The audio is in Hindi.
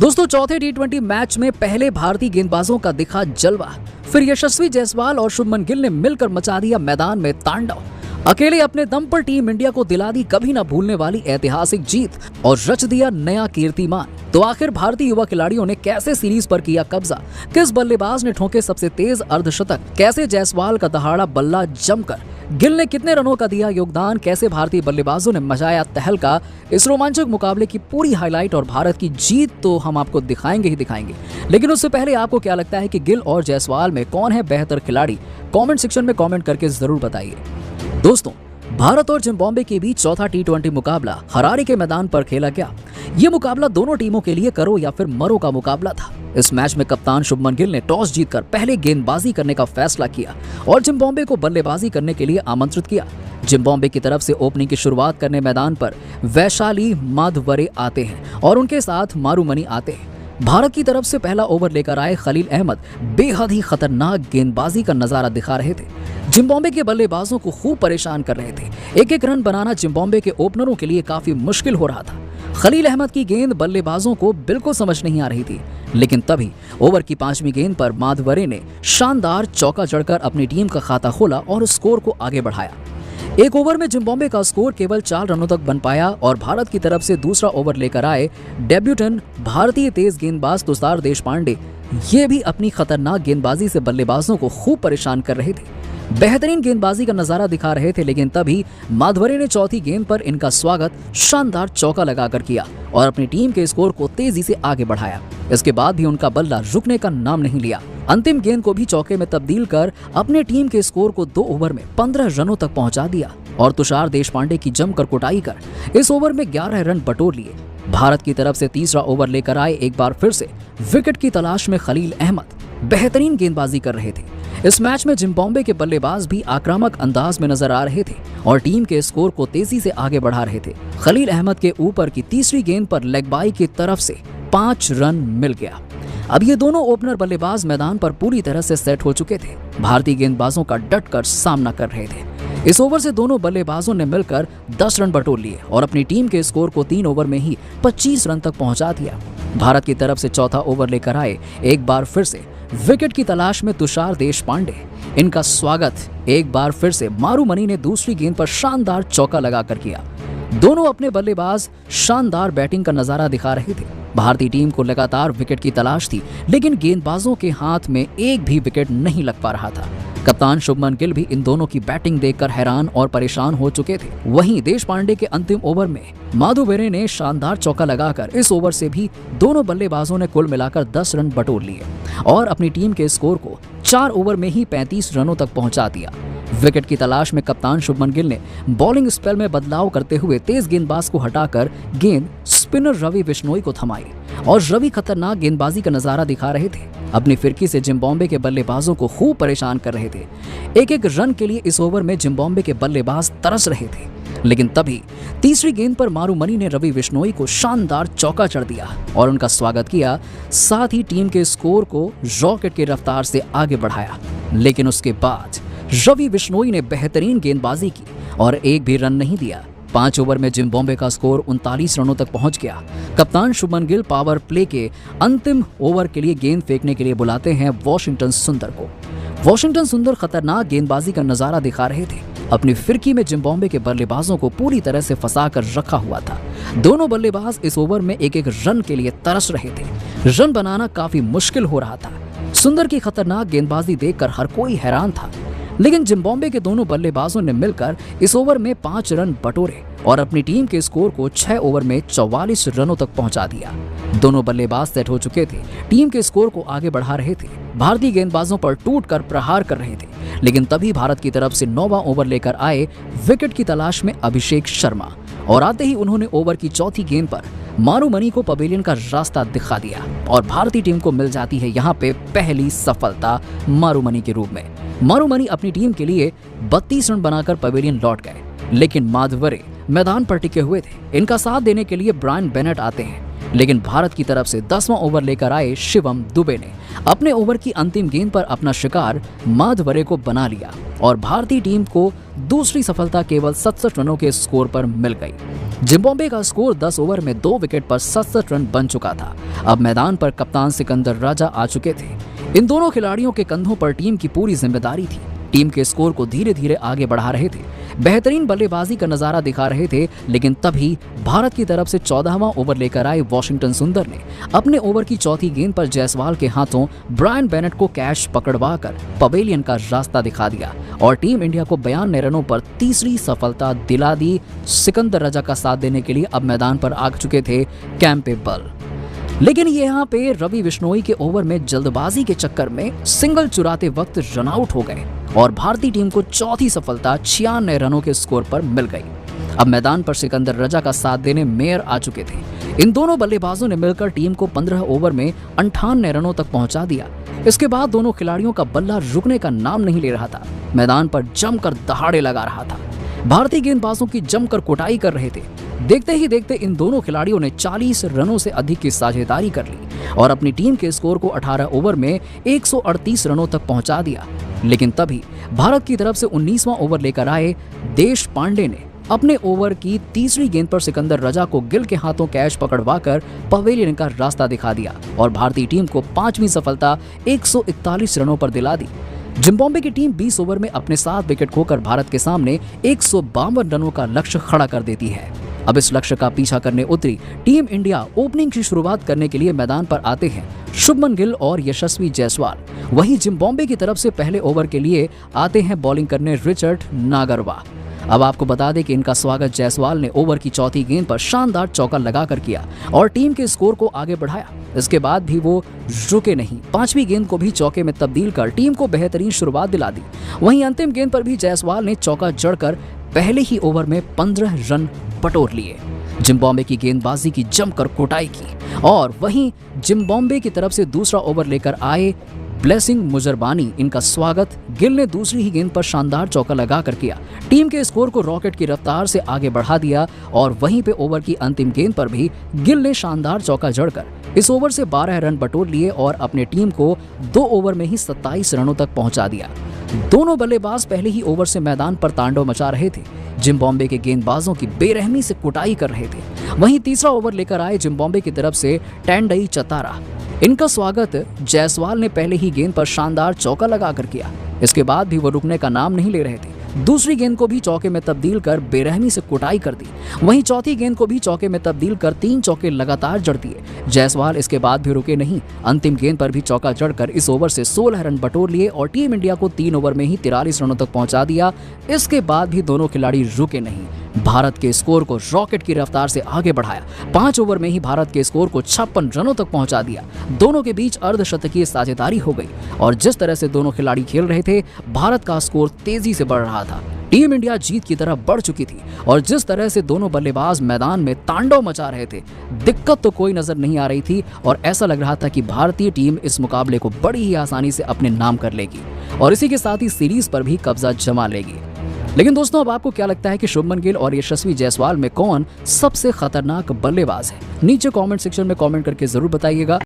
दोस्तों चौथे टी20 मैच में पहले भारतीय गेंदबाजों का दिखा जलवा, फिर यशस्वी जायसवाल और शुभमन गिल ने मिलकर मचा दिया मैदान में तांडव। अकेले अपने दम पर टीम इंडिया को दिला दी कभी न भूलने वाली ऐतिहासिक जीत और रच दिया नया कीर्तिमान। तो आखिर भारतीय युवा खिलाड़ियों ने कैसे सीरीज पर किया कब्जा, किस बल्लेबाज ने ठोके सबसे तेज अर्धशतक, कैसे जायसवाल का दहाड़ा बल्ला जमकर, गिल ने कितने रनों का दिया योगदान, कैसे भारतीय बल्लेबाजों ने मचाया तहलका, इस रोमांचक मुकाबले की पूरी हाईलाइट और भारत की जीत तो हम आपको दिखाएंगे ही दिखाएंगे। लेकिन उससे पहले आपको क्या लगता है कि गिल और जायसवाल में कौन है बेहतर खिलाड़ी, कमेंट सेक्शन में कमेंट करके जरूर बताइए। दोस्तों भारत और जिम्बाब्वे के बीच चौथा टी20 मुकाबला हरारे के मैदान पर खेला गया। ये मुकाबला दोनों टीमों के लिए करो या फिर मरो का मुकाबला था। इस मैच में कप्तान शुभमन गिल ने टॉस जीतकर पहले गेंदबाजी करने का फैसला किया और जिम्बाब्वे को बल्लेबाजी करने के लिए आमंत्रित किया। जिम्बाब्वे की तरफ से ओपनिंग की शुरुआत करने मैदान पर वैशाली माधवरे आते हैं और उनके साथ मारूमनी आते हैं। भारत की तरफ से पहला ओवर लेकर आए खलील अहमद बेहद ही खतरनाक गेंदबाजी का नजारा दिखा रहे थे। जिम्बाब्वे के बल्लेबाजों को खूब परेशान कर रहे थे। एक एक रन बनाना जिम्बाब्वे के ओपनरों के लिए काफी मुश्किल हो रहा था। खलील अहमद की गेंद बल्लेबाजों को बिल्कुल समझ नहीं आ रही थी। लेकिन तभी ओवर की 5वीं गेंद पर माधवरे ने शानदार चौका जड़कर अपनी टीम का खाता खोला और स्कोर को आगे बढ़ाया। एक ओवर में जिम्बाब्वे का स्कोर केवल 4 रनों तक बन पाया और भारत की तरफ से दूसरा ओवर लेकर आए डेब्यूटेंट भारतीय तेज गेंदबाज तुषार देशपांडे ये भी अपनी खतरनाक गेंदबाजी से बल्लेबाजों को खूब परेशान कर रहे थे। बेहतरीन गेंदबाजी का नजारा दिखा रहे थे। लेकिन तभी माधवरे ने चौथी गेंद पर इनका स्वागत शानदार चौका लगाकर किया और अपनी टीम के स्कोर को तेजी से आगे बढ़ाया। इसके बाद भी उनका बल्ला रुकने का नाम नहीं लिया। अंतिम गेंद को भी चौके में तब्दील कर अपने टीम के स्कोर को 2 ओवर में 15 रनों तक पहुंचा दिया और तुषार देशपांडे की जमकर कुटाई कर इस ओवर में 11 रन बटोर लिए। भारत की तरफ से तीसरा ओवर लेकर आए एक बार फिर से विकेट की तलाश में खलील अहमद बेहतरीन गेंदबाजी कर रहे थे। इस मैच में जिम्बाब्वे के बल्लेबाज भी आक्रामक अंदाज में नजर आ रहे थे और टीम के स्कोर को तेजी से आगे बढ़ा रहे थे। खलील अहमद के ऊपर की तीसरी गेंद पर लेग बाई की तरफ से 5 रन मिल गया। अब ये दोनों ओपनर बल्लेबाज मैदान पर पूरी तरह से सेट हो चुके थे। भारतीय गेंदबाजों का डटकर सामना कर रहे थे। इस ओवर से दोनों बल्लेबाजों ने मिलकर 10 रन बटोर लिए और अपनी टीम के स्कोर को 3 ओवर में ही 25 रन तक पहुंचा दिया। भारत की तरफ से चौथा ओवर लेकर आए एक बार फिर से विकेट की तलाश में तुषार देशपांडे। इनका स्वागत एक बार फिर से मारूमनी ने दूसरी गेंद पर शानदार चौका लगाकर किया। दोनों अपने बल्लेबाज शानदार बैटिंग का नजारा दिखा रहे थे। भारतीय टीम को लगातार विकेट की तलाश थी लेकिन गेंदबाजों के हाथ में एक भी विकेट नहीं लग पा रहा था। कप्तान शुभमन गिल भी इन दोनों की बैटिंग देखकर हैरान और परेशान हो चुके थे। वहीं देशपांडे के अंतिम ओवर में माधवरे ने शानदार चौका लगाकर इस ओवर से भी दोनों बल्लेबाजों ने कुल मिलाकर 10 रन बटोर लिए और अपनी टीम के स्कोर को 4 ओवर में ही 35 रनों तक पहुंचा दिया। विकेट की तलाश में कप्तान शुभमन गिल ने बॉलिंग स्पेल में बदलाव करते हुए तेज गेंदबाज को हटाकर गेंद स्पिनर रवि बिश्नोई को थमाई और रवि खतरनाक गेंदबाजी का नजारा दिखा रहे थे। अपनी फिरकी से जिम्बाब्वे के बल्लेबाजों को खूब परेशान कर रहे थे। एक एक रन के लिए इस ओवर में जिम्बाब्वे के बल्लेबाज तरस रहे थे। लेकिन तभी तीसरी गेंद पर मारूमनी ने रवि बिश्नोई को शानदार चौका चढ़ दिया और उनका स्वागत किया, साथ ही टीम के स्कोर को रॉकेट की रफ्तार से आगे बढ़ाया। लेकिन उसके बाद रवि बिश्नोई ने बेहतरीन गेंदबाजी की और एक भी रन नहीं दिया। 5 ओवर में जिम्बाब्वे का स्कोर 39 रनों तक पहुंच गया। कप्तान शुभमन गिल पावर प्ले के अंतिम ओवर के लिए गेंद फेंकने के लिए बुलाते हैं वॉशिंगटन सुंदर को। वॉशिंगटन सुंदर खतरनाक गेंदबाजी का नजारा दिखा रहे थे। अपनी फिरकी में जिम्बाब्वे के बल्लेबाजों को पूरी तरह से फंसा कर रखा हुआ था। दोनों बल्लेबाज इस ओवर में एक एक रन के लिए तरस रहे थे। रन बनाना काफी मुश्किल हो रहा था। सुंदर की खतरनाक गेंदबाजी देखकर हर कोई हैरान था। लेकिन जिम्बाब्वे के दोनों बल्लेबाजों ने मिलकर इस ओवर में 5 रन बटोरे और अपनी टीम के स्कोर को 6 ओवर में 44 रनों तक पहुंचा दिया। दोनों बल्लेबाज सेट हो चुके थे, टीम के स्कोर को आगे बढ़ा रहे थे। भारतीय गेंदबाजों पर टूटकर प्रहार कर रहे थे। लेकिन तभी भारत की तरफ से 9वां ओवर लेकर आए विकेट की तलाश में अभिषेक शर्मा और आते ही उन्होंने ओवर की चौथी गेंद पर मारूमनी को पवेलियन का रास्ता दिखा दिया और भारतीय टीम को मिल जाती है यहाँ पे पहली सफलता मारूमनी के रूप में। मारूमनी अपनी टीम के लिए 32 रन बनाकर पवेलियन लौट गए। लेकिन माधवरे मैदान पर टिके हुए थे। इनका साथ देने के लिए ब्रायन बेनेट आते हैं। लेकिन भारत की तरफ से 10वां ओवर लेकर आए शिवम दुबे ने अपने ओवर की अंतिम गेंद पर अपना शिकार माधवरे को बना लिया और भारतीय टीम को दूसरी सफलता केवल 67 रनों के स्कोर पर मिल गई। जिम्बाब्वे का स्कोर 10 ओवर में 2 विकेट पर 67 रन बन चुका था। अब मैदान पर कप्तान सिकंदर राजा आ चुके थे। इन दोनों खिलाड़ियों के कंधों पर टीम की पूरी जिम्मेदारी थी। टीम के स्कोर को धीरे धीरे आगे बढ़ा रहे थे, बेहतरीन बल्लेबाजी का नजारा दिखा रहे थे, लेकिन तभी भारत की तरफ से 14वां ओवर लेकर आए वाशिंगटन सुंदर ने अपने ओवर की चौथी गेंद पर जायसवाल के हाथों ब्रायन बेनेट को कैच पकड़वाकर पवेलियन का रास्ता दिखा दिया और टीम इंडिया को 92 रनों पर तीसरी सफलता दिला दी। सिकंदर रजा का साथ देने के लिए अब मैदान पर आ चुके थे कैंपेबल, लेकिन यहाँ पे रवि बिश्नोई के ओवर में जल्दबाजी के चक्कर में सिंगल चुराते वक्त रनआउट हो गए और भारतीय टीम को चौथी सफलता 96 रनों के स्कोर पर मिल गई। अब मैदान पर सिकंदर रजा का साथ देने मेयर आ चुके थे। इन दोनों बल्लेबाजों ने मिलकर टीम को 15 ओवर में 98 रनों तक पहुंचा दिया। इसके बाद दोनों खिलाड़ियों का बल्ला रुकने का नाम नहीं ले रहा था, मैदान पर जमकर दहाड़े लगा रहा था। भारतीय गेंदबाजों की जमकर कुटाई कर रहे थे। देखते ही देखते इन दोनों खिलाड़ियों ने 40 रनों से अधिक की साझेदारी कर ली और अपनी टीम के स्कोर को 18 ओवर में 138 रनों तक पहुंचा दिया। लेकिन तभी भारत की तरफ से 19वां ओवर लेकर आए देश पांडे ने अपने ओवर की तीसरी गेंद पर सिकंदर रजा को गिल के हाथों कैच पकड़वाकर पवेलियन का रास्ता दिखा दिया और भारतीय टीम को 5वीं सफलता 141 रनों पर दिला दी। जिम्बाब्वे की टीम 20 ओवर में अपने 7 विकेट खोकर भारत के सामने 152 रनों का लक्ष्य खड़ा कर देती है। अब इस लक्ष्य का पीछा करने उतरी टीम इंडिया ओपनिंग की शुरुआत करने के लिए मैदान पर आते हैं शुभमन गिल और यशस्वी जायसवाल। वहीं जिम्बाब्वे की तरफ से पहले ओवर के लिए आते हैं बॉलिंग करने रिचर्ड नागरवा। अब आपको बता दें कि इनका स्वागत जायसवाल ने ओवर की चौथी गेंद पर शानदार चौका लगाकर किया और टीम के स्कोर को आगे बढ़ाया। इसके बाद भी वो रुके नहीं, 5वीं गेंद को भी चौके में तब्दील कर टीम को बेहतरीन शुरुआत दिला दी। वहीं अंतिम गेंद पर भी जायसवाल ने चौका जड़कर पहले ही ओवर में 15 रन बटोर लिए। जिम्बाब्वे की गेंदबाजी की जमकर कुटाई की और वहीं जिम्बाब्वे की तरफ से दूसरा ओवर लेकर आए ब्लेसिंग मुजरबानी। इनका स्वागत गिल ने दूसरी ही गेंद पर शानदार चौका लगाकर किया, टीम के स्कोर को रॉकेट की रफ्तार से आगे बढ़ा दिया और वहीं पे ओवर की अंतिम गेंद पर भी गिल ने शानदार चौका जड़कर इस ओवर से 12 रन बटोर लिए और अपने टीम को 2 ओवर में ही 27 रनों तक पहुंचा दिया। दोनों बल्लेबाज पहले ही ओवर से मैदान पर तांडव मचा रहे थे, जिम्बाब्वे के गेंदबाजों की बेरहमी से कुटाई कर रहे थे। वहीं तीसरा ओवर लेकर आए जिम्बाब्वे की तरफ से टेंडई चतारा। इनका स्वागत जायसवाल ने पहले ही गेंद पर शानदार चौका लगाकर किया। इसके बाद भी वो रुकने का नाम नहीं ले रहे थे, दूसरी गेंद को भी चौके में तब्दील कर बेरहमी से कुटाई कर दी। वहीं चौथी गेंद को भी चौके में तब्दील कर 3 चौके लगातार जड़ दिए। जायसवाल इसके बाद भी रुके नहीं, अंतिम गेंद पर भी चौका जड़कर इस ओवर से 16 रन बटोर लिए और टीम इंडिया को 3 ओवर में ही 43 रनों तक पहुंचा दिया। इसके बाद भी दोनों खिलाड़ी रुके नहीं, भारत के स्कोर को रॉकेट की रफ्तार से आगे बढ़ाया। 5 ओवर में ही भारत के स्कोर को 56 रनों तक पहुंचा दिया। दोनों के बीच अर्धशतकीय साझेदारी हो गई और जिस तरह से दोनों खिलाड़ी खेल रहे थे, भारत का स्कोर तेजी से बढ़ रहा था। टीम इंडिया जीत की तरफ बढ़ चुकी थी और जिस तरह से दोनों बल्लेबाज मैदान में तांडव मचा रहे थे, दिक्कत तो कोई नजर नहीं आ रही थी और ऐसा लग रहा था कि भारतीय टीम इस मुकाबले को बड़ी ही आसानी से अपने नाम कर लेगी और इसी के साथ ही सीरीज पर भी कब्जा जमा लेगी। लेकिन दोस्तों, अब आपको क्या लगता है कि शुभमन गिल और यशस्वी जायसवाल में कौन सबसे खतरनाक बल्लेबाज है? नीचे कमेंट सेक्शन में कमेंट करके जरूर बताइएगा।